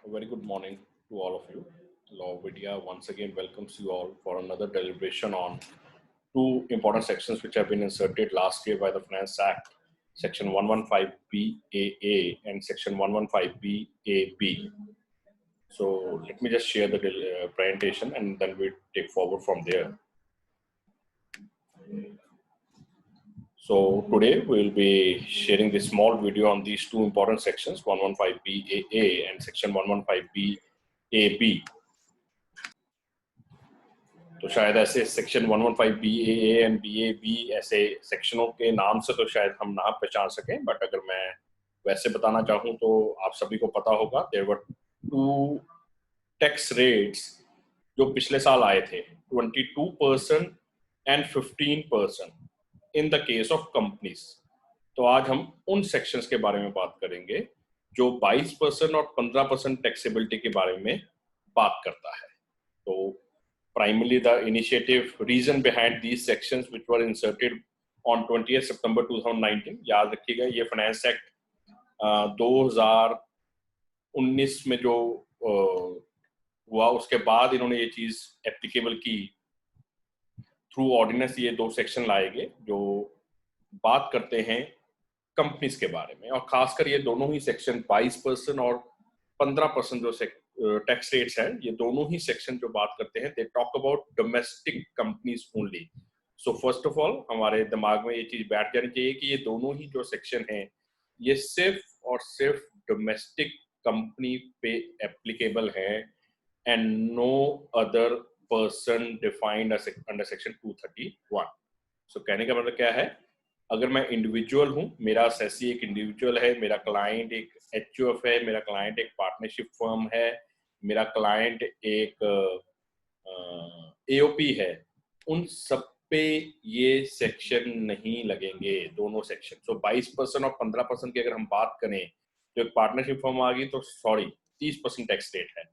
A very good morning to all of you. Law of Vidya once again welcomes you all for another deliberation on two important sections which have been inserted last year by the Finance Act, Section 115BAA and Section 115BAB. So let me just share the presentation and then we take forward from there. So today we will be sharing this small video on these two important sections, 115BAA and Section 115BAB. तो शायद ऐसे section 115BAA and BAB ऐसे सेक्शनों के नाम से तो शायद हम ना पहचान सकें, बट अगर मैं वैसे बताना चाहूँ तो आप सभी को पता होगा there were two tax rates जो पिछले साल आए थे, 22% and 15% in the case of companies. तो आज हम उन सेक्शंस के बारे में बात करेंगे जो 22% और 15% टैक्सेबिलिटी के बारे में बात करता है। तो primarily the initiative reason behind these sections which were inserted on 20th September 2019, याद रखिएगा ये फाइनेंस एक्ट 2019 में जो हुआ उसके बाद इन्होंने ये चीज एप्लीकेबल की थ्रू ऑर्डिनेंस। ये दो सेक्शन लाए गए जो बात करते हैं कंपनीज के बारे में, और खासकर ये दोनों ही सेक्शन 22% और 15% जो टैक्स रेट्स हैं, ये दोनों ही सेक्शन जो बात करते हैं they talk about domestic companies only. So first of all हमारे दिमाग में ये चीज बैठ जानी चाहिए कि ये दोनों ही जो सेक्शन हैं ये सिर्फ और सिर्फ डोमेस्टिक कंपनी पे एप्लीकेबल है and no other person defined under section 231। So कहने का मतलब क्या है, अगर मैं इंडिविजुअल हूँ, मेरा सेसी एक इंडिविजुअल है, मेरा क्लाइंट एक एचयूएफ है, मेरा क्लाइंट एक पार्टनरशिप फर्म है, मेरा क्लाइंट एक एओपी है, उन सब पे ये सेक्शन नहीं लगेंगे, दोनों सेक्शन। सो 22% और 15% की अगर हम बात करें तो एक पार्टनरशिप फर्म आ गई तो सॉरी 30% टैक्स रेट है,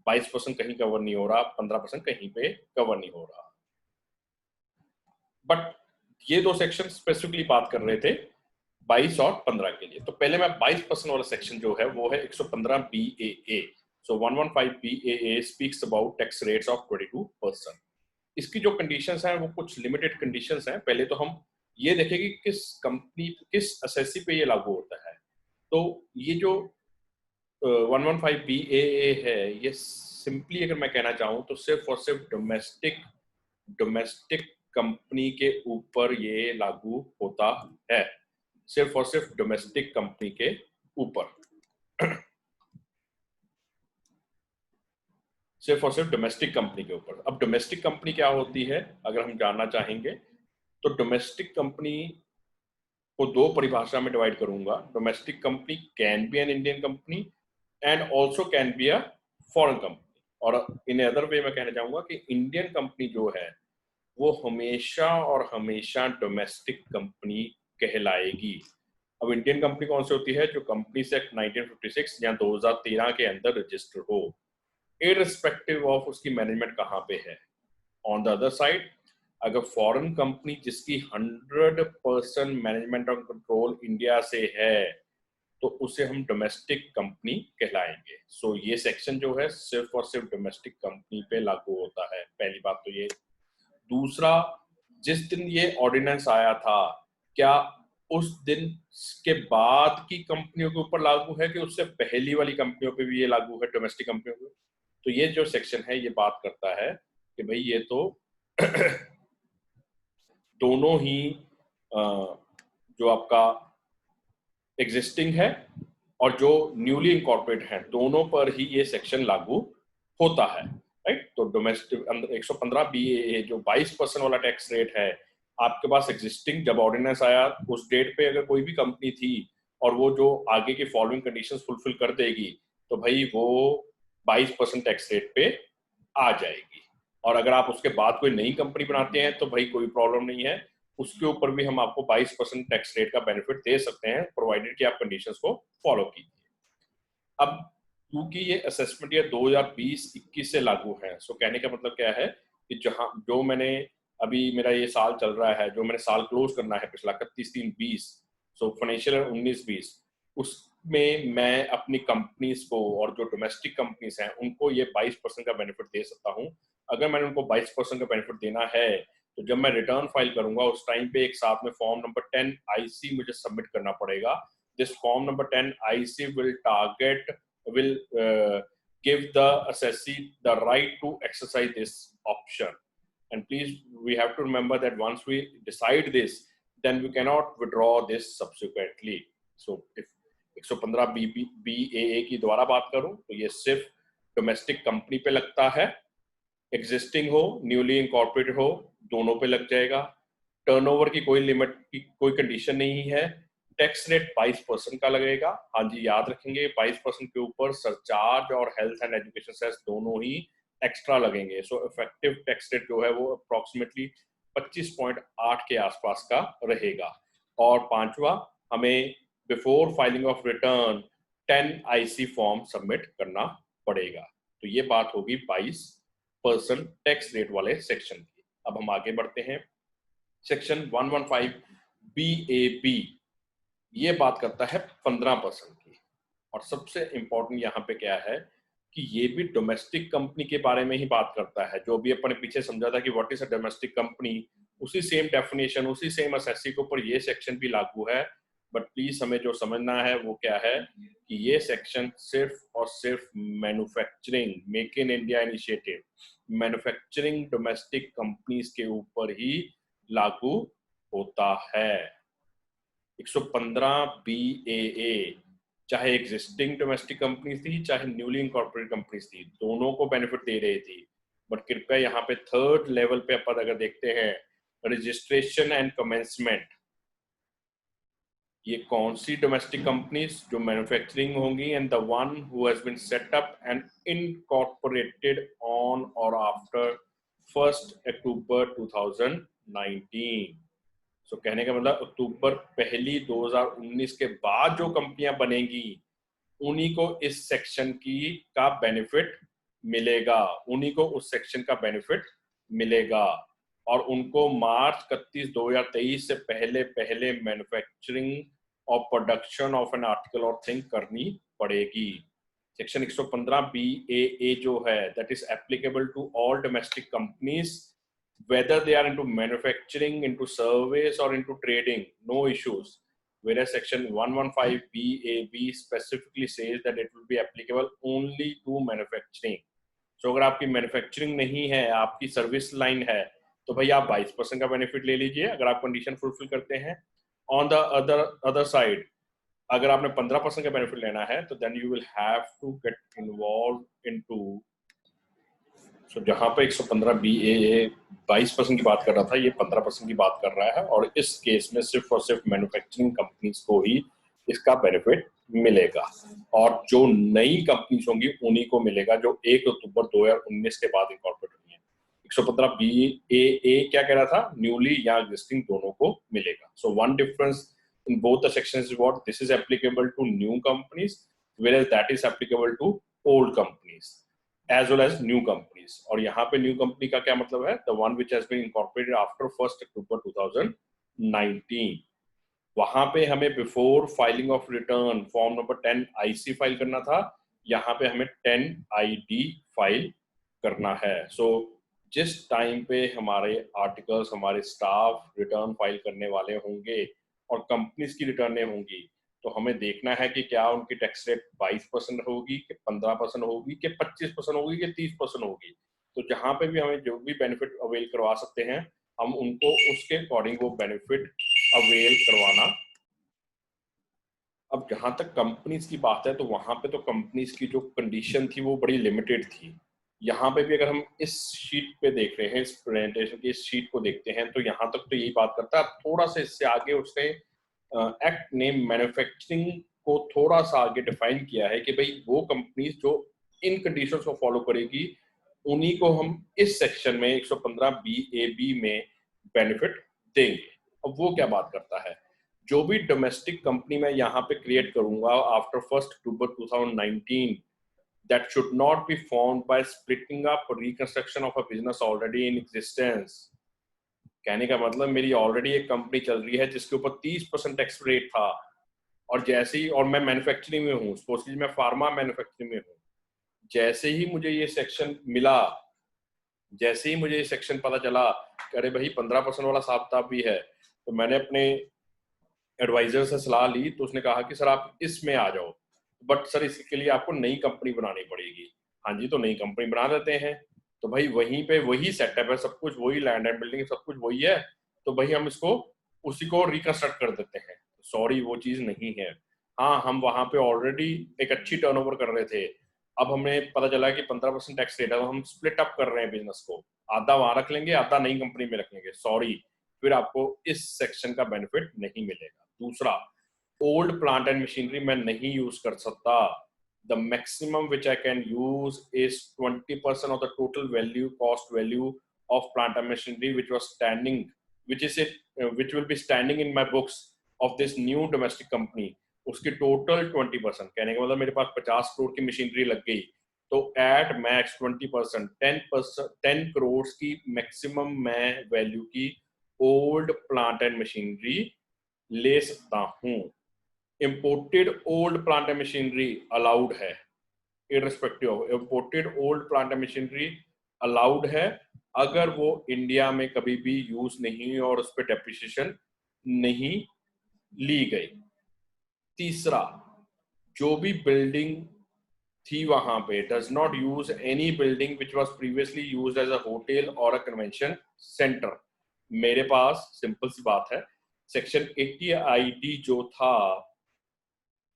22% कहीं कवर नहीं हो रहा, 15% कहीं पे कवर नहीं हो रहा। बट ये दो सेक्शन स्पेसिफिकली बात कर रहे थे 22 और 15 के लिए। तो पहले मैं 22% वाला सेक्शन जो है वो है 115BAA। So 115BAA speaks about tax rates of 22%। इसकी जो कंडीशंस हैं वो कुछ लिमिटेड कंडीशंस हैं। पहले तो हम ये देखेंगे कि किस कंपनी किस असेसी पे ये लागू होता है। तो ये जो 115BAA है ये सिंपली अगर मैं कहना चाहूँ तो सिर्फ और सिर्फ डोमेस्टिक कंपनी के ऊपर ये लागू होता है, सिर्फ और सिर्फ डोमेस्टिक कंपनी के ऊपर सिर्फ और सिर्फ डोमेस्टिक कंपनी के ऊपर। अब डोमेस्टिक कंपनी क्या होती है अगर हम जानना चाहेंगे तो डोमेस्टिक कंपनी को दो परिभाषा में डिवाइड करूंगा। Domestic company can be an Indian company and also can be a foreign company. और इन अदर वे मैं कहना चाहूंगा कि इंडियन कंपनी जो है वो हमेशा और हमेशा डोमेस्टिक कंपनी कहलाएगी। अब इंडियन कंपनी कौन सी होती है? जो कंपनीज एक्ट 1956 या 2013 के अंदर रजिस्टर हो, इररिस्पेक्टिव ऑफ उसकी मैनेजमेंट कहाँ पे है। ऑन द अदर साइड अगर फॉरेन कंपनी जिसकी 100% मैनेजमेंट और कंट्रोल इंडिया से है तो उसे हम डोमेस्टिक कंपनी कहलाएंगे। सो ये सेक्शन जो है सिर्फ और सिर्फ डोमेस्टिक कंपनी पे लागू होता है, पहली बात तो ये। दूसरा, जिस दिन ये ऑर्डिनेंस आया था क्या उस दिन के बाद की कंपनियों के ऊपर लागू है कि उससे पहली वाली कंपनियों पे भी ये लागू है, डोमेस्टिक कंपनियों पे? तो ये जो सेक्शन है ये बात करता है कि भाई ये तो दोनों ही जो आपका एग्जिस्टिंग है और जो न्यूली इनकॉर्पोरेट है दोनों पर ही ये सेक्शन लागू होता है, राइट। तो डोमेस्टिक 115BAA जो 22% वाला टैक्स रेट है, आपके पास एग्जिस्टिंग जब ऑर्डिनेंस आया उस डेट पे अगर कोई भी कंपनी थी और वो जो आगे की फॉलोइंग कंडीशंस फुलफिल कर देगी तो भाई वो 22% टैक्स रेट पे आ जाएगी। और अगर आप उसके बाद कोई नई कंपनी बनाते हैं तो भाई कोई प्रॉब्लम नहीं है, उसके ऊपर भी हम आपको 22% टैक्स रेट का बेनिफिट दे सकते हैं प्रोवाइडेड कि आप कंडीशंस को फॉलो कीजिए। अब क्योंकि ये असेसमेंट ईयर 2020-21 से लागू है, सो कहने का मतलब क्या है कि जहां जो मैंने अभी मेरा ये साल चल रहा है, जो मैंने साल क्लोज करना है पिछला 31/3/20, सो फाइनेंशियल ईयर 19-20, में मैं अपनी कंपनीज को और जो डोमेस्टिक कंपनीज हैं उनको ये 22% का बेनिफिट दे सकता हूं। अगर मैंने उनको 22% का बेनिफिट देना है तो जब मैं रिटर्न फाइल करूंगा उस टाइम पे एक साथ में फॉर्म नंबर 10 आईसी मुझे सबमिट करना पड़ेगा। This form number 10 IC will give the assessee the right to exercise this option. And please, we have to remember that once we decide this, then we cannot withdraw this subsequently. So if 115 BAA की दोबारा बात करूं तो ये सिर्फ domestic company पे लगता है, एग्जिस्टिंग हो न्यूली इनकॉर्पोरेटेड हो दोनों पे लग जाएगा। टर्नओवर की कोई लिमिट की कोई कंडीशन नहीं है। टैक्स रेट 22% का लगेगा। हाँ जी, याद रखेंगे 22% के ऊपर सरचार्ज और हेल्थ एंड एजुकेशन सेस दोनों ही एक्स्ट्रा लगेंगे। सो इफेक्टिव टैक्स रेट जो है वो अप्रोक्सीमेटली 25.8 के आसपास का रहेगा। और पांचवा, हमें before filing of return 10 IC form submit करना पड़ेगा। तो ये बात होगी 22% टैक्स रेट वाले सेक्शन की। अब हम आगे बढ़ते हैं। सेक्शन 115 BAB ये बात करता है 15% की। और सबसे इंपॉर्टेंट यहाँ पे क्या है कि ये भी डोमेस्टिक कंपनी के बारे में ही बात करता है। जो भी अपने पीछे समझा था कि what is a domestic company, उसी सेम डेफिनेशन उसी सेम असेसी के ऊपर ये सेक्शन भी लागू है। बट प्लीज हमें जो समझना है वो क्या है कि ये सेक्शन सिर्फ और सिर्फ manufacturing make in India initiative manufacturing domestic companies के ऊपर ही लागू होता है। 115 BAA चाहे एग्जिस्टिंग डोमेस्टिक कंपनीज थी चाहे न्यूली इनकॉर्पोरेटेड कंपनीज थी, दोनों को बेनिफिट दे रही थी। बट कृपया यहाँ पे थर्ड लेवल पे अपन अगर देखते हैं रजिस्ट्रेशन एंड कमेंसमेंट, ये कौन सी डोमेस्टिक कंपनीज जो मैन्युफैक्चरिंग होंगी and the one who has been set up and incorporated on और आफ्टर 1 अक्टूबर 2019। सो कहने का मतलब अक्टूबर 2019 के बाद जो कंपनियां बनेंगी उन्हीं को इस सेक्शन की का बेनिफिट मिलेगा, उन्हीं को उस सेक्शन का बेनिफिट मिलेगा। और उनको मार्च 31, 2023 से पहले पहले मैन्युफैक्चरिंग और प्रोडक्शन ऑफ एन आर्टिकल और थिंग करनी पड़ेगी। सेक्शन 115 BAA जो है that is applicable to all domestic companies whether they are into manufacturing, into service or into trading, no issues. Whereas section 115 BAB specifically says that it will be applicable only to manufacturing. So अगर आपकी manufacturing नहीं है, आपकी service line है, तो भाई आप 22% का बेनिफिट ले लीजिए अगर आप कंडीशन फुलफिल करते हैं। ऑन द अदर साइड अगर आपने 15% का बेनिफिट लेना है तो then you will have to get involve into जहां पे 115 BAA 22% की बात कर रहा था, ये 15% की बात कर रहा है। और इस केस में सिर्फ और सिर्फ मैन्युफैक्चरिंग कंपनीज को ही इसका बेनिफिट मिलेगा और जो नई कंपनीज होंगी उन्हीं को मिलेगा जो 1 अक्टूबर 2019 के बाद इनकॉर्पोरेट हुई है। 115 BAA क्या कह रहा था, न्यूली या एग्जिस्टिंग दोनों को मिलेगा। So one difference in both the sections is what this is applicable to new companies whereas that is applicable to old companies as well as new companies। और यहाँ पे new company का क्या मतलब है, the one which has been incorporated after 1 October 2019। वहां पे हमें before filing of return form number 10 IC file करना था, यहाँ पे हमें 10 ID फाइल करना है। सो जिस टाइम पे हमारे आर्टिकल्स हमारे स्टाफ रिटर्न फाइल करने वाले होंगे और कंपनीज की रिटर्नें होंगी तो हमें देखना है कि क्या उनकी टैक्स रेट 22% होगी कि 15% होगी कि 25% होगी कि 30% होगी। तो जहां पे भी हमें जो भी बेनिफिट अवेल करवा सकते हैं हम उनको उसके अकॉर्डिंग वो बेनिफिट अवेल करवाना। अब जहां तक कंपनीज की बात है तो वहां पे तो कंपनीज की जो कंडीशन थी वो बड़ी लिमिटेड थी। यहाँ पे भी अगर हम इस शीट पे देख रहे हैं, इस प्रेजेंटेशन की इस शीट को देखते हैं तो यहाँ तक तो यही बात करता है। थोड़ा सा इससे आगे उसने एक्ट ने मैन्युफैक्चरिंग को थोड़ा सा आगे डिफाइन किया है कि भाई वो कंपनीज जो इन कंडीशंस को फॉलो करेगी उन्हीं को हम इस सेक्शन में 115 BAB में बेनिफिट देंगे। अब वो क्या बात करता है, जो भी डोमेस्टिक कंपनी मैं यहाँ पे क्रिएट करूंगा after 1 October 2019 that should not be formed by splitting up or reconstruction of a business already in existence। कहने का मतलब मेरी ऑलरेडी एक कंपनी चल रही है जिसके ऊपर 30% टैक्स रेट था और जैसे ही, और मैं मैन्युफैक्चरिंग में हूँ, सपोज कीजिए मैं फार्मा मैन्युफैक्चरिंग में हूँ, जैसे ही मुझे ये सेक्शन मिला, जैसे ही मुझे ये सेक्शन पता चला कि अरे भाई 15% वाला हिसाब किताब भी है, तो मैंने अपने एडवाइजर से सलाह ली, तो उसने कहा कि सर आप इसमें आ जाओ, बट सर इसके लिए आपको नई कंपनी बनानी पड़ेगी। हाँ जी, तो नई कंपनी बना देते हैं। तो भाई वहीं पे वही सेटअप है, सब कुछ वही, लैंड एंड बिल्डिंग सब कुछ वही है, तो भाई हम इसको उसी को रिकंस्ट्रक्ट कर देते हैं। सॉरी, वो चीज नहीं है। हाँ, हम वहां पे ऑलरेडी एक अच्छी टर्नओवर कर रहे थे, अब हमें पता चला कि 15% टैक्स रेट है, तो हम स्प्लिट अप कर रहे हैं बिजनेस को, आधा वहां रख लेंगे, आधा नई कंपनी में रखेंगे। सॉरी, फिर आपको इस सेक्शन का बेनिफिट नहीं मिलेगा। दूसरा, ओल्ड प्लांट एंड मशीनरी मैं नहीं यूज कर सकता। The maximum which I can use is 20% of the total value, cost value of plant and machinery which was standing, which is it which will be standing in my books of this new domestic company. उसकी total 20%, कहने का मतलब मेरे पास 50 करोड़ की machinery लग गई, तो at max 20%, 10 crore की मैक्सिमम मैं वैल्यू की ओल्ड प्लांट एंड मशीनरी ले सकता हूं। Imported old plant and machinery allowed है, irrespective of imported old plant and machinery allowed है, अगर वो इंडिया में कभी भी यूज नहीं हुई और उस पर डेप्रिसिएशन नहीं ली गई। तीसरा, जो भी बिल्डिंग थी वहां पे, does not use any building which was previously use as a hotel और अ कन्वेंशन सेंटर। मेरे पास सिंपल सी बात है, सेक्शन 80 आईडी जो था,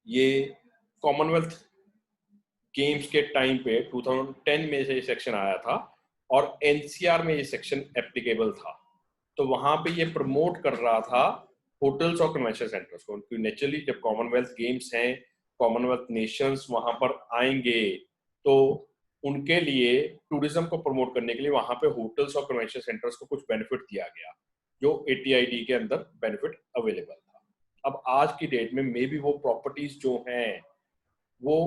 ये कॉमनवेल्थ गेम्स के टाइम पे 2010 में से ये सेक्शन आया था, और एनसीआर में ये सेक्शन एप्लीकेबल था। तो वहां पे ये प्रमोट कर रहा था होटल्स और कन्वेंशन सेंटर्स को, क्योंकि नेचुरली जब कॉमनवेल्थ गेम्स हैं, कॉमनवेल्थ नेशंस वहां पर आएंगे, तो उनके लिए टूरिज्म को प्रमोट करने के लिए वहां पे होटल्स और कन्वेंशन सेंटर्स को कुछ बेनिफिट दिया गया, जो एटीआईडी के अंदर बेनिफिट अवेलेबल था। अब आज की डेट में मे बी वो प्रॉपर्टीज जो हैं वो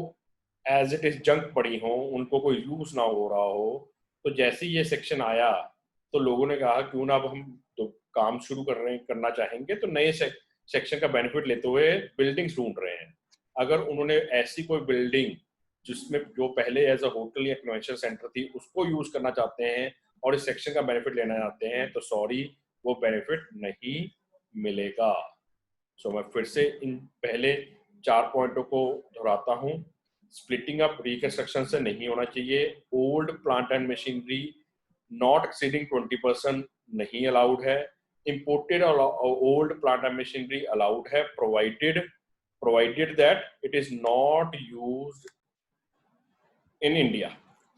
एज इट इज जंक पड़ी हो, उनको कोई यूज ना हो रहा हो, तो जैसे ही ये सेक्शन आया, तो लोगों ने कहा क्यों ना अब हम तो काम शुरू करना चाहेंगे, तो नए सेक्शन का बेनिफिट लेते हुए बिल्डिंग्स ढूंढ रहे हैं। अगर उन्होंने ऐसी कोई बिल्डिंग जिसमें जो पहले एज अ होटल या कन्वेंशन सेंटर थी उसको यूज करना चाहते हैं और इस सेक्शन का बेनिफिट लेना चाहते हैं, तो सॉरी, वो बेनिफिट नहीं मिलेगा। सो मैं फिर से इन पहले 4 पॉइंटों को दोहराता हूं। स्प्लिटिंग अप रिकंस्ट्रक्शन से नहीं होना चाहिए। Old plant and machinery not exceeding 20% नहीं अलाउड है। इंपोर्टेड और old plant and machinery allowed है, provided that it is not used in India.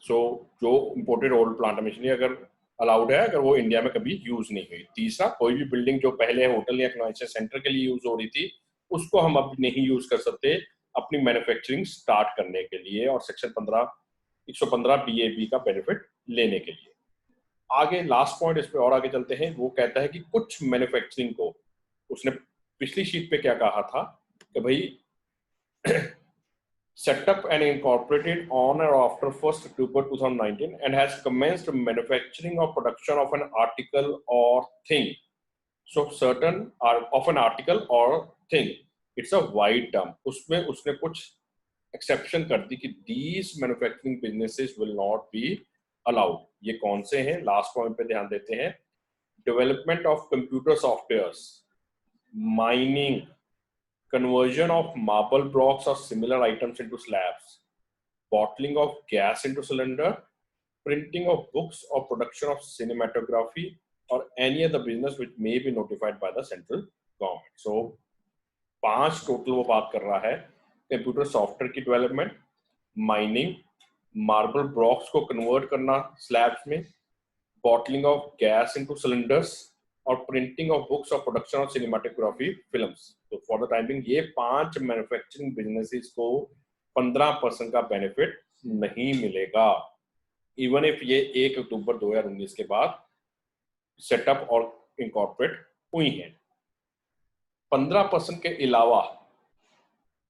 So जो imported old plant and machinery अगर अलाउड है, अगर वो इंडिया में कभी यूज नहीं हुई। तीसरा, कोई भी बिल्डिंग जो पहले होटल या कन्वेंशन सेंटर के लिए यूज हो रही थी उसको हम अब नहीं यूज कर सकते अपनी मैन्युफैक्चरिंग स्टार्ट करने के लिए और सेक्शन 115 बीएबी का बेनिफिट लेने के लिए। आगे लास्ट पॉइंट, इस पे और आगे चलते हैं। वो कहता है कि कुछ मैन्युफैक्चरिंग को, उसने पिछली शीट पे क्या कहा था कि भाई set up and incorporated on or after 1st October 2019 and has commenced manufacturing or production of an article or thing. So certain are of an article or thing. It's a wide term. उसमें उसने कुछ exception कर दी कि these manufacturing businesses will not be allowed. ये कौन से हैं? Last point पे ध्यान देते हैं। Development of computer softwares, mining, conversion of marble blocks or similar items into slabs, bottling of gas into cylinder, printing of books or production of cinematography or any other business which may be notified by the central government. So 5 total वो बात कर रहा है। Computer software की development, mining, marble blocks को convert करना slabs में, bottling of gas into cylinders और प्रिंटिंग ऑफ बुक्स और प्रोडक्शन ऑफ सिनेमाटोग्राफी फिल्म्स। तो फॉर द टाइमिंग ये 5 मैन्युफैक्चरिंग बिजनेसेस को 15% का बेनिफिट नहीं मिलेगा, इवन इफ ये 1 अक्टूबर 2019 के बाद सेटअप और इनकॉर्पोरेट हुई हैं। 15% के अलावा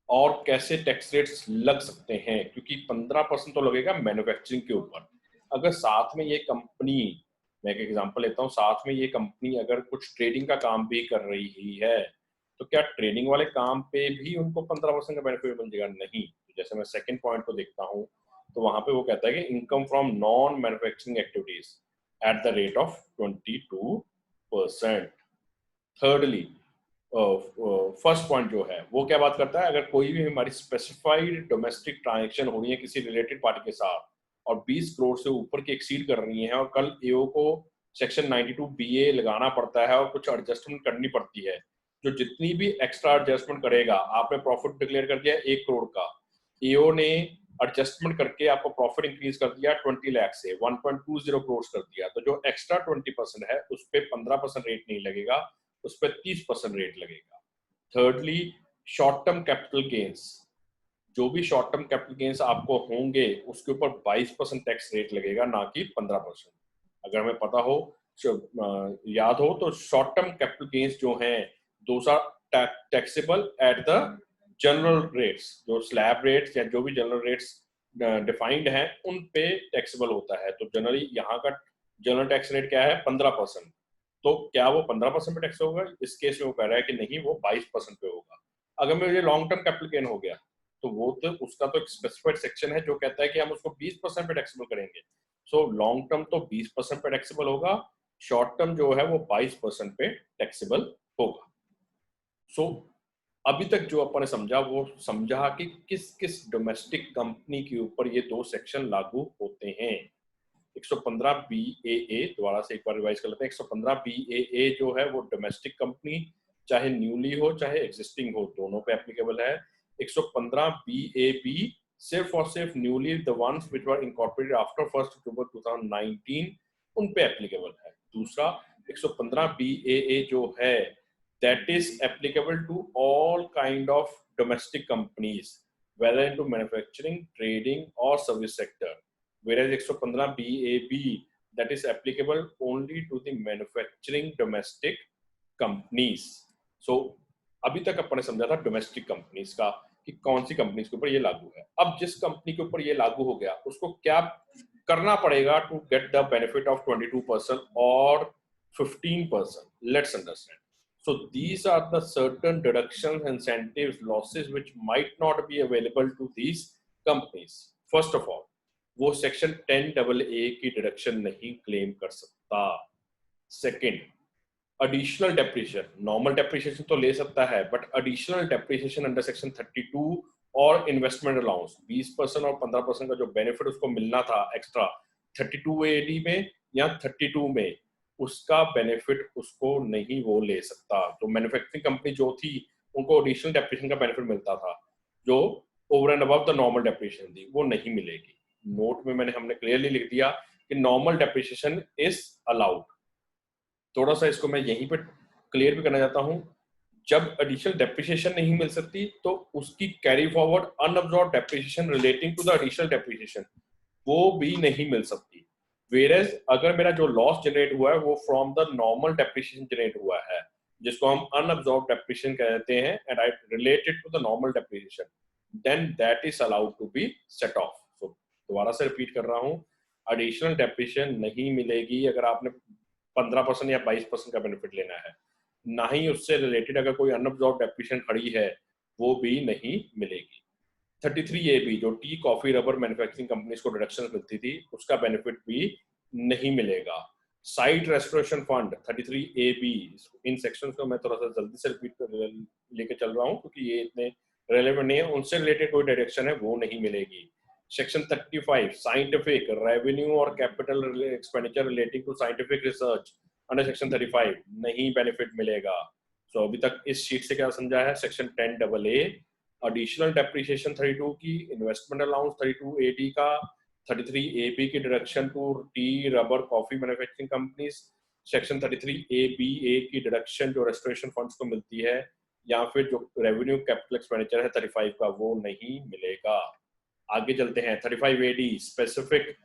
और कैसे टैक्स रेट्स लग सकते हैं, क्योंकि 15% तो लगेगा मैन्युफैक्चरिंग के ऊपर। अगर साथ में ये कंपनी, मैं एक एग्जांपल लेता हूँ, साथ में ये कंपनी अगर कुछ ट्रेडिंग का काम भी कर रही है, तो क्या ट्रेडिंग वाले काम पे भी उनको 15% का बेनिफिट मिल जाएगा? नहीं। तो जैसे मैं सेकंड पॉइंट को देखता हूँ, तो वहां पे वो कहता है कि income from non manufacturing activities at the rate of 22%। Thirdly, first point जो है वो क्या बात करता है, अगर कोई भी हमारी स्पेसिफाइड डोमेस्टिक ट्रांजेक्शन हो रही है किसी रिलेटेड पार्टी के साथ और 20 करोड़ से ऊपर की एक्सीड कर रही है और कल एओ को सेक्शन 92 बीए लगाना पड़ता है और कुछ एडजस्टमेंट करनी पड़ती है, जो जितनी भी एक्स्ट्रा एडजस्टमेंट करेगा, आपने प्रॉफिट डिक्लेयर कर दिया 1 करोड़ का, एओ ने एडजस्टमेंट करके आपको प्रॉफिट इंक्रीज कर दिया 20 लाख से 1.20 करोड़ कर दिया, तो जो एक्स्ट्रा 20% है उस पर 15% रेट नहीं लगेगा, उस पर 30% रेट लगेगा। Thirdly, short term capital gains, जो भी शॉर्ट टर्म कैपिटल गेन्स आपको होंगे उसके ऊपर 22% टैक्स रेट लगेगा, ना कि 15%। अगर हमें पता हो, याद हो, तो शॉर्ट टर्म कैपिटल गेन्स जो हैं those are taxable at the general rates, जो स्लैब रेट्स या जो भी जनरल रेट्स डिफाइंड हैं उन पे टैक्सेबल होता है। तो जनरली यहाँ का जनरल टैक्स रेट क्या है? 15%। तो क्या वो 15% पे टैक्स होगा? इस केस में वो कह रहा है कि नहीं, वो 22% पे होगा। अगर मुझे लॉन्ग टर्म कैपिटल गेन हो गया तो वो तो उसका तो एक स्पेसिफाइड सेक्शन है जो कहता है कि हम उसको 20% पे टैक्सेबल करेंगे। सो लॉन्ग टर्म तो 20% पे टैक्सेबल होगा, शॉर्ट टर्म जो है वो 22% पे टैक्सेबल होगा। सो अभी तक जो अपन ने समझा वो समझा कि किस किस डोमेस्टिक कंपनी के ऊपर ये दो सेक्शन लागू होते हैं। 115 BAA, दोबारा से एक बार रिवाइज कर लेते हैं। 115 BAA जो है वो डोमेस्टिक कंपनी, चाहे न्यूली हो चाहे एग्जिस्टिंग हो, दोनों पे एप्लीकेबल है। 115 BAB सिर्फ और सिर्फ newly the ones which were incorporated after 1 October 2019 उन पे एप्लीकेबल है। दूसरा 115 BAA जो है that is applicable to all kind of domestic companies whether into manufacturing, trading or service sector, whereas 115 BAB that is applicable only to the manufacturing domestic companies. So अभी तक अपन ने समझा था डोमेस्टिक कंपनीज का कि कौन सी कंपनीज के ऊपर ये लागू है। अब जिस कंपनी के ऊपर ये लागू हो गया उसको क्या करना पड़ेगा to get the benefit of 22% और 15%? Let's understand. So these are the certain deductions, incentives, losses which might not be available to these companies. First of all, वो सेक्शन 10AA की डिडक्शन नहीं क्लेम कर सकता। Second, additional depreciation, normal depreciation तो ले सकता है but additional depreciation under section 32 और इन्वेस्टमेंट अलाउंस 20% और 15% का जो बेनिफिट उसको मिलना था एक्स्ट्रा 32AD में या 32 में, उसका बेनिफिट उसको नहीं वो ले सकता। तो मैन्युफैक्चरिंग कंपनी जो थी उनको एडिशनल डेप्रिसिएशन का बेनिफिट मिलता था जो over and above the normal depreciation थी, वो नहीं मिलेगी। नोट में हमने क्लियरली लिख दिया कि नॉर्मल डेप्रिसिएशन इज अलाउड। थोड़ा सा इसको मैं यहीं पे क्लियर भी करना चाहता हूं, जब एडिशनल डेप्रिसिएशन नहीं मिल सकती तो उसकी carry forward unabsorbed depreciation relating to the additional depreciation वो भी नहीं मिल सकती। वेयरएज अगर मेरा जो लॉस जनरेट हुआ है वो from the normal depreciation generate हुआ है, जिसको हम अनअब्सॉर्ब्ड डेप्रिसिएशन कहते हैं and I related to the normal depreciation, then that is allowed to be set off. So दोबारा से रिपीट कर रहा हूं, एडिशनल डेप्रिसिएशन नहीं मिलेगी अगर आपने 15% या 22% का बेनिफिट लेना है, ना ही उससे रिलेटेड अगर कोई अनअब्सॉर्ब्ड डेप्रिसिएशन खड़ी है वो भी नहीं मिलेगी। 33AB जो tea coffee rubber manufacturing companies को डिडक्शन मिलती थी उसका बेनिफिट भी नहीं मिलेगा। साइट रेस्टोरेशन फंड 33AB, इन सेक्शंस को मैं थोड़ा सा जल्दी से रिपीट लेके चल रहा हूँ क्योंकि ये इतने रेलेवेंट नहीं है, उनसे रिलेटेड कोई डिडक्शन है वो नहीं मिलेगी। सेक्शन 35 साइंटिफिक रेवेन्यू और capital expenditure relating to scientific research under section 35 नहीं बेनिफिट मिलेगा। सो अभी तक इस शीट से क्या समझा है, सेक्शन 10AA एडिशनल डेप्रिसिएशन 32 की, इन्वेस्टमेंट अलाउंस 32AD का, 33AB की deduction to tea rubber coffee manufacturing companies, section 33ABA की डिडक्शन जो रेस्टोरेशन फंड्स को मिलती है, या फिर जो रेवेन्यू कैपिटल एक्सपेंडिचर है 35 का वो नहीं मिलेगा। आगे चलते हैं 35AD specific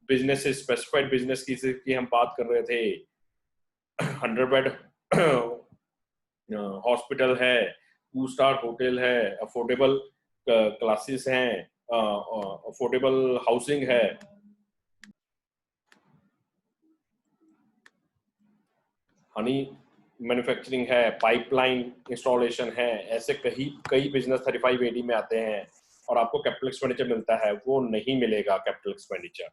businesses, specified business की हम बात कर रहे थे। 100 बेड हॉस्पिटल है, 2 स्टार होटल है, अफोर्डेबल क्लासेस हैं, अफोर्डेबल हाउसिंग है, हनी मैन्युफैक्चरिंग है, पाइपलाइन इंस्टॉलेशन है, ऐसे कई बिजनेस 3580 में आते हैं और आपको कैपिटल एक्सपेंडिचर मिलता है, वो नहीं मिलेगा कैपिटल एक्सपेंडिचर।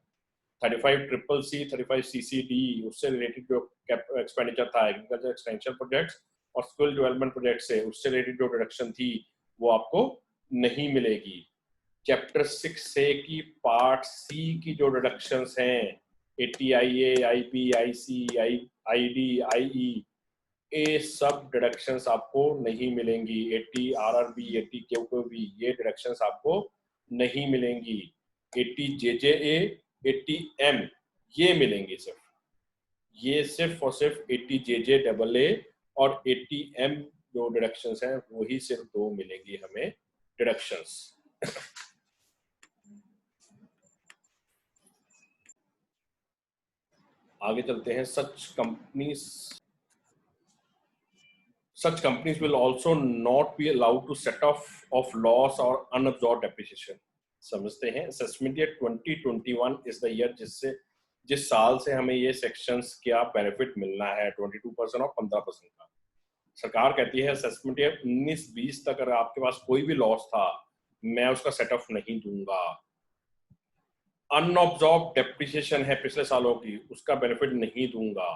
35CCC, 35CCD उससे रिलेटेड जो एक्सपेंडिचर था एग्रीकल्चर एक्सटेंशन प्रोजेक्ट्स और स्किल डेवलपमेंट प्रोजेक्ट से उससे रिलेटेड जो डिडक्शन थी वो आपको नहीं मिलेगी। चैप्टर 6A की पार्ट सी की जो डिडक्शंस हैं 80IA, IP, IC, ID, IE, ये सब डिडक्शंस आपको नहीं मिलेंगी। 80 RRB, 80 QQB ये डिडक्शंस आपको नहीं मिलेंगी। 80 JJA, 80 M ये मिलेंगी सिर्फ, ये सिर्फ और सिर्फ 80 JJAA और 80 M जो डिडक्शंस हैं वही सिर्फ दो मिलेंगी हमें डिडक्शंस। आगे चलते हैं। Such companies will also not be allowed to set off of loss or unabsorbed depreciation। समझते हैं assessment year 2021 is the year जिस साल से हमें ये सेक्शंस क्या बेनिफिट मिलना है 22% और 15% का। सरकार कहती है असेसमेंट ईयर 19-20 तक अगर आपके पास कोई भी लॉस था मैं उसका सेट ऑफ नहीं दूंगा। अनऑब्जॉर्ब डेप्रिसिएशन है पिछले सालों की, उसका बेनिफिट नहीं दूंगा।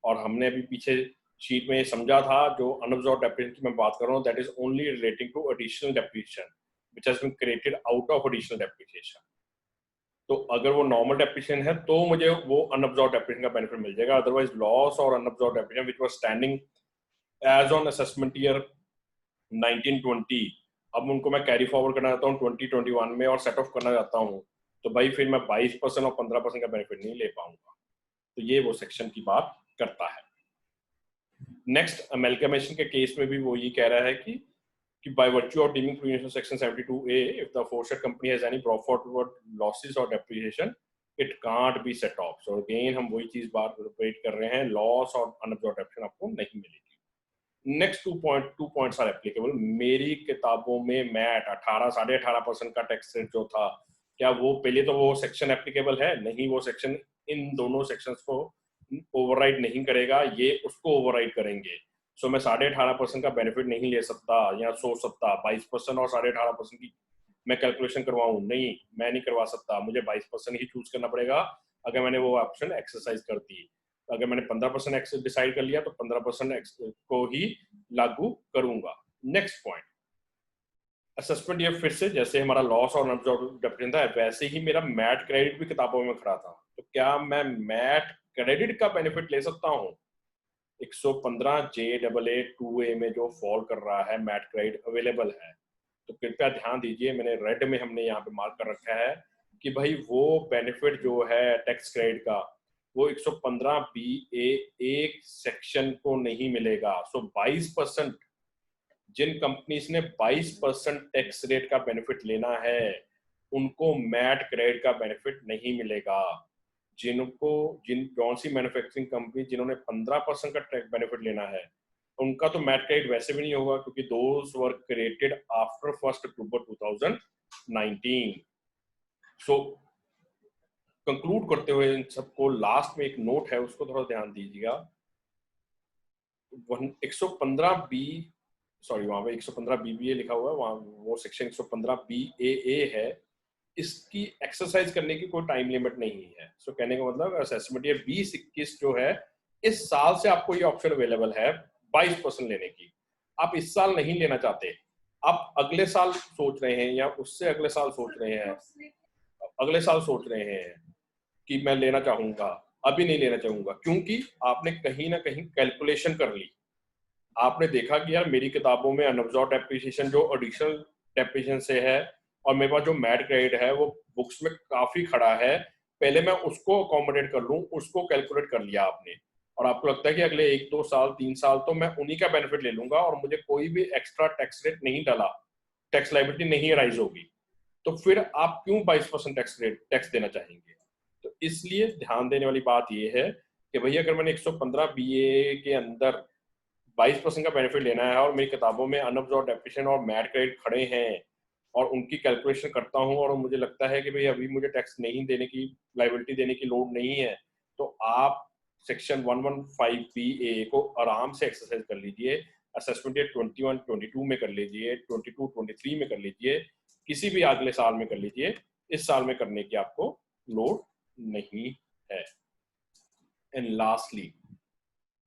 और हमने अभी पीछे शीट में समझा था जो अनऑब्जॉर्ब डेप्रिसिएशन की मैं बात कर रहा हूँ that is only relating to additional depreciation which has been created out of additional depreciation. तो अगर वो नॉर्मल डेप्रिसिएशन है तो मुझे वो अनऑब्जॉर्ब डेप्रिसिएशन का बेनिफिट मिल जाएगा। अदरवाइज लॉस और unabsorbed depreciation which was standing as on assessment year 1920 अब उनको मैं कैरी फॉरवर्ड करना चाहता हूँ 2021 में और सेट ऑफ करना चाहता हूँ तो भाई फिर मैं 22% और 15% का बेनिफिट नहीं ले पाऊंगा। तो ये वो सेक्शन की बात करता है। नेक्स्ट अमेल्गमेशन के केस में भी वो ये कह रहा है कि by virtue of deeming provision section 72A if the aforesaid company has any profit losses or depreciation it can't be set off। so again हम वही चीज बार रिपीट कर रहे हैं, लॉस और अनअब्जॉर्ब्ड डेप्रिसिएशन आपको नहीं मिलेगी। Next 2 points are applicable. मेरी किताबों में मैट 18-18.5% का टैक्स रेट जो था क्या वो पहले तो वो सेक्शन एप्लीकेबल है? नहीं, वो सेक्शन इन दोनों सेक्शंस को ओवरराइड नहीं करेगा, ये उसको ओवरराइड करेंगे। सो मैं 18.5% का बेनिफिट नहीं ले सकता या सोच सकता 22% और 18.5% की मैं कैलकुलेशन करवाऊं, नहीं मैं नहीं करवा सकता, मुझे 22% ही चूज करना पड़ेगा अगर मैंने वो ऑप्शन एक्सरसाइज कर दी। अगर मैंने 15% डिसाइड कर लिया तो 15% को ही लागू करूंगा। नेक्स्ट पॉइंट, असेसमेंट ये फिर से जैसे हमारा लॉस और अनअब्जॉर्ब्ड डेप्रिसिएशन था वैसे ही मेरा मैट क्रेडिट भी किताबों में खड़ा था। तो क्या मैं मैट क्रेडिट का बेनिफिट ले सकता हूँ? 115 JAA 2A में जो फॉल कर रहा है मैट क्रेडिट अवेलेबल है। तो कृपया ध्यान दीजिए, मैंने रेड में हमने यहाँ पे मार्क कर रखा है कि भाई वो बेनिफिट जो है टैक्स क्रेडिट का वो 115BA एक सेक्शन को नहीं मिलेगा। सो 22% जिन कंपनीज ने 22% टैक्स रेट का बेनिफिट लेना है उनको मैट क्रेडिट का बेनिफिट नहीं मिलेगा। जिन कौन सी मैन्युफैक्चरिंग कंपनी जिन्होंने 15% का टैक्स बेनिफिट लेना है उनका तो मैट क्रेडिट वैसे भी नहीं होगा क्योंकि those were created after 1 October 2019। So conclude करते हुए इन सबको लास्ट में एक नोट है उसको थोड़ा ध्यान दीजिएगा। 115B सॉरी वहां पे 115BBA लिखा हुआ है, वहां वो सेक्शन 115BAA है। इसकी एक्सरसाइज करने की कोई टाइम लिमिट नहीं है। सो कहने का मतलब असेसमेंट ईयर 2021 जो है इस साल से आपको ये ऑप्शन अवेलेबल है 22% लेने की। आप इस साल नहीं लेना चाहते, आप अगले साल सोच रहे हैं या उससे अगले साल सोच रहे हैं, अगले साल सोच रहे हैं कि मैं लेना चाहूंगा, अभी नहीं लेना चाहूंगा क्योंकि आपने कहीं ना कहीं कैलकुलेशन कर ली। आपने देखा कि यार मेरी किताबों में अनअब्जॉर्ब्ड डेप्रिसिएशन जो एडिशनल डेप्रिसिएशन से है और मेरे पास जो मैट क्रेडिट है वो बुक्स में काफी खड़ा है, पहले मैं उसको अकोमोडेट कर लूं, उसको कैलकुलेट कर लिया आपने और आपको लगता है कि अगले 1-2 साल 3 साल तो मैं उन्हीं का बेनिफिट ले लूंगा और मुझे कोई भी एक्स्ट्रा टैक्स रेट नहीं डाला, टैक्स लायबिलिटी नहीं राइज होगी, तो फिर आप क्यों 22% टैक्स देना चाहेंगे? तो इसलिए ध्यान देने वाली बात यह है कि भैया अगर मैंने 115BA के अंदर 22% का बेनिफिट लेना है और मेरी किताबों में अनअब्जॉर्ब्ड डेप्रिसिएशन और मैट क्रेडिट खड़े हैं और उनकी कैलकुलेशन करता हूं और मुझे लगता है कि भाई अभी मुझे टैक्स नहीं देने की लायबिलिटी देने की लोड नहीं है, तो आप सेक्शन 115BA को आराम से एक्सरसाइज कर लीजिए। असेसमेंट ईयर 21, 22 में कर लीजिए, 22, 23 में कर लीजिए, किसी भी अगले साल में कर लीजिए, इस साल में करने की आपको लोड नहीं है। एंड लास्टली,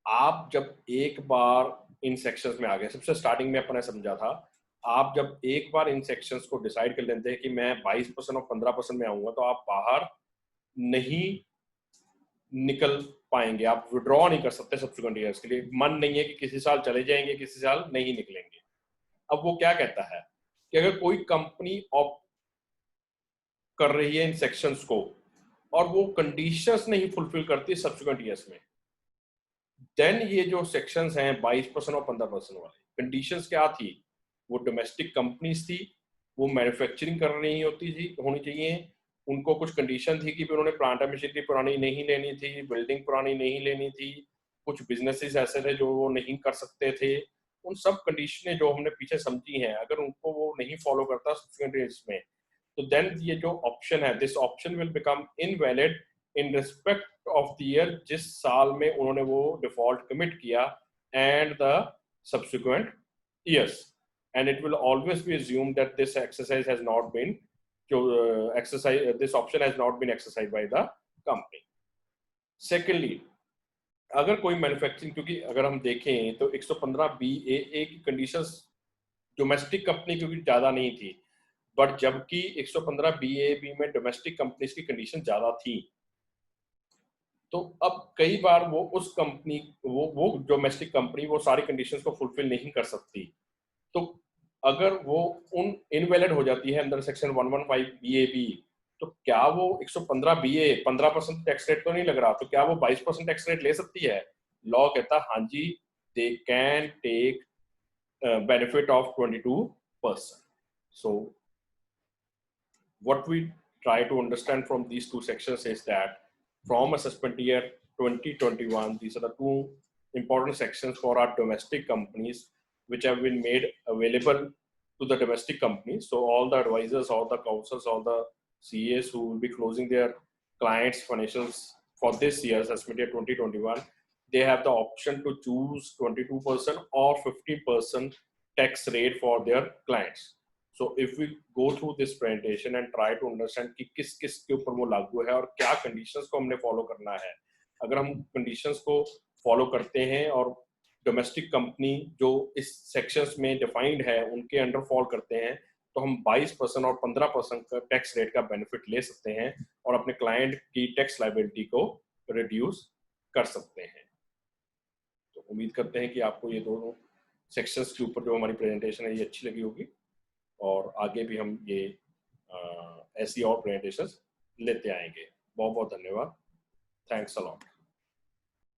आप जब एक बार इन सेक्शंस में आ गए, सबसे स्टार्टिंग में अपने समझा था, आप जब एक बार इन सेक्शंस को डिसाइड कर लेते हैं कि मैं 22% और 15% में आऊंगा, तो आप बाहर नहीं निकल पाएंगे, आप विड्रॉ नहीं कर सकते सब्सिक्वेंट ईयर्स के लिए। मन नहीं है कि किसी साल चले जाएंगे, किसी साल नहीं निकलेंगे। अब वो क्या कहता है कि अगर कोई कंपनी ऑप्ट कर रही है इन सेक्शंस को और वो कंडीशंस नहीं फुलफिल करती सब्सिक्वेंट ईयर्स में, देन ये जो सेक्शंस हैं 22% और 15% वाले, कंडीशंस क्या थी? वो डोमेस्टिक कंपनीज थी, वो मैन्युफैक्चरिंग कर रही होनी चाहिए, उनको कुछ कंडीशन थी कि उन्होंने प्लांट मशीनरी पुरानी नहीं लेनी थी, बिल्डिंग पुरानी नहीं लेनी थी, कुछ बिजनेसेस ऐसे थे जो वो नहीं कर सकते थे। उन सब कंडीशनें जो हमने पीछे समझी हैं, अगर उनको वो नहीं फॉलो करता में, तो देन ये जो ऑप्शन है, this option will become invalid in respect of the year जिस साल में उन्होंने वो डिफॉल्ट कमिट किया and the subsequent years, and it will always be assumed that this exercise has not been exercise, this option has not been exercised by the company. Secondly, अगर कोई manufacturing, क्योंकि अगर हम देखें तो 115BAA की conditions domestic company क्योंकि ज्यादा नहीं थी, बट जबकि 115BAB में डोमेस्टिक कंपनीज की कंडीशन ज्यादा थी, तो अब कई बार वो उस कंपनी, वो डोमेस्टिक कंपनी वो सारी कंडीशंस को फुलफिल नहीं कर सकती, तो अगर वो उन इनवैलिड हो जाती है अंडर सेक्शन 115BAB, तो क्या वो 115BA 15% टैक्स रेट तो नहीं लग रहा, तो क्या वो 22% टैक्स रेट ले सकती है? लॉ कहता है हाँ जी, they can take benefit of 22%. So what we try to understand from these two sections is that from assessment year 2021, these are the two important sections for our domestic companies which have been made available to the domestic companies. So all the advisors, all the counsels, all the CAs who will be closing their clients' financials for this year, assessment year 2021, they have the option to choose 22% or 15% tax rate for their clients. So if we go through this presentation and try to understand कि किस किस के ऊपर वो लागू है और क्या कंडीशंस को हमने फॉलो करना है, अगर हम कंडीशंस को फॉलो करते हैं और डोमेस्टिक कंपनी जो इस सेक्शंस में डिफाइंड है उनके अंडर फॉल करते हैं, तो हम 22% और 15% का टैक्स रेट का बेनिफिट ले सकते हैं और अपने क्लाइंट की टैक्स लायबिलिटी को रिड्यूस कर सकते हैं। तो उम्मीद करते हैं कि आपको ये दोनों सेक्शंस के ऊपर जो हमारी प्रेजेंटेशन है ये अच्छी लगी होगी, और आगे भी हम ये ऐसी और प्रेजेंटेशंस लेते आएंगे। बहुत बहुत धन्यवाद। Thanks a lot.